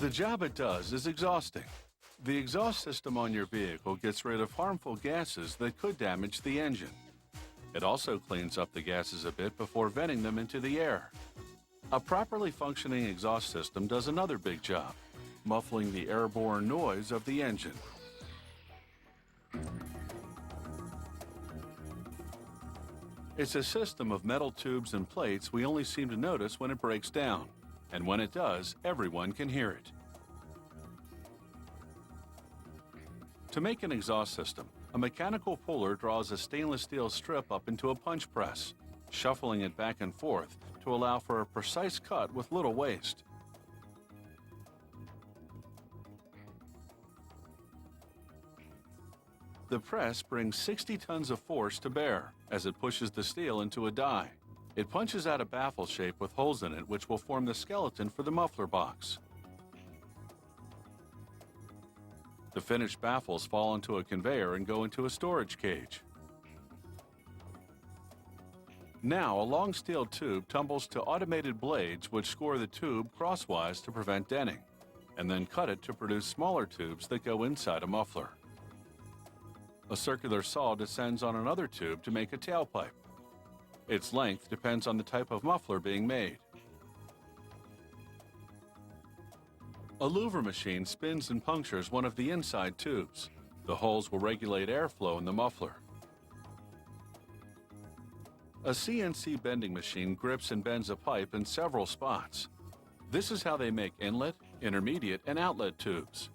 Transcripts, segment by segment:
The job it does is exhausting. The exhaust system on your vehicle gets rid of harmful gases that could damage the engine. It also cleans up the gases a bit before venting them into the air. A properly functioning exhaust system does another big job, muffling the airborne noise of the engine. It's a system of metal tubes and plates we only seem to notice when it breaks down, and when it does, everyone can hear it. To make an exhaust system, a mechanical puller draws a stainless steel strip up into a punch press, shuffling it back and forth to allow for a precise cut with little waste. The press brings 60 tons of force to bear as it pushes the steel into a die. It punches out a baffle shape with holes in it which will form the skeleton for the muffler box. The finished baffles fall into a conveyor and go into a storage cage. Now, a long steel tube tumbles to automated blades which score the tube crosswise to prevent denting, and then cut it to produce smaller tubes that go inside a muffler. A circular saw descends on another tube to make a tailpipe. Its length depends on the type of muffler being made. A louver machine spins and punctures one of the inside tubes. The holes will regulate airflow in the muffler. A CNC bending machine grips and bends a pipe in several spots. This is how they make inlet, intermediate, and outlet tubes.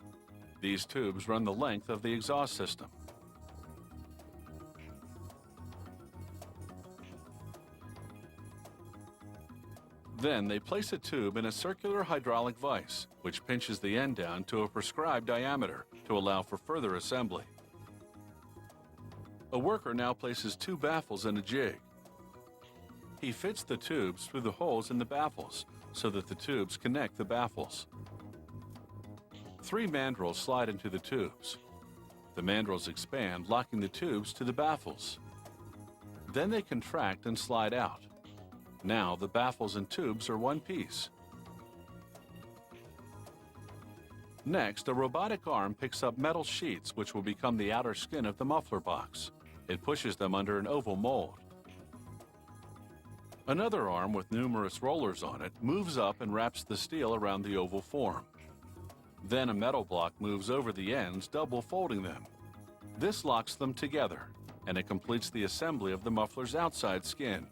These tubes run the length of the exhaust system. Then they place a tube in a circular hydraulic vise, which pinches the end down to a prescribed diameter to allow for further assembly. A worker now places two baffles in a jig. He fits the tubes through the holes in the baffles so that the tubes connect the baffles. 3 mandrels slide into the tubes. The mandrels expand, locking the tubes to the baffles. Then they contract and slide out. Now the baffles and tubes are one piece. Next, a robotic arm picks up metal sheets which will become the outer skin of the muffler box. It pushes them under an oval mold. Another arm with numerous rollers on it moves up and wraps the steel around the oval form. Then a metal block moves over the ends, double folding them. This locks them together, and it completes the assembly of the muffler's outside skin.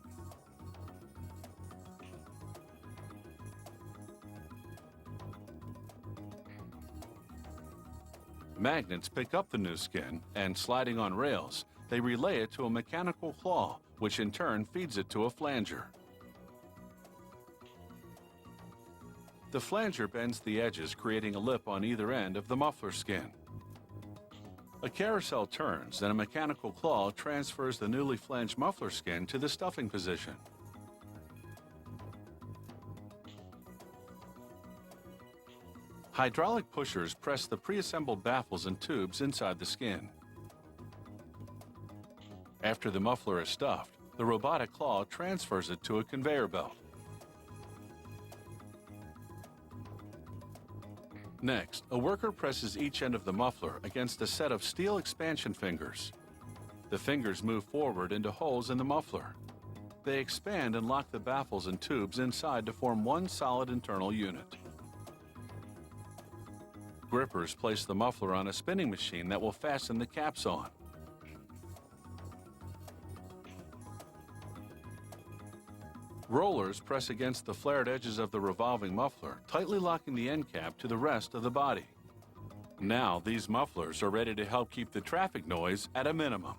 Magnets pick up the new skin, and sliding on rails, they relay it to a mechanical claw, which in turn feeds it to a flanger. The flanger bends the edges, creating a lip on either end of the muffler skin. A carousel turns, and a mechanical claw transfers the newly flanged muffler skin to the stuffing position. Hydraulic pushers press the pre-assembled baffles and tubes inside the skin. After the muffler is stuffed, the robotic claw transfers it to a conveyor belt. Next, a worker presses each end of the muffler against a set of steel expansion fingers. The fingers move forward into holes in the muffler. They expand and lock the baffles and tubes inside to form one solid internal unit. Grippers place the muffler on a spinning machine that will fasten the caps on. Rollers press against the flared edges of the revolving muffler, tightly locking the end cap to the rest of the body. Now these mufflers are ready to help keep the traffic noise at a minimum.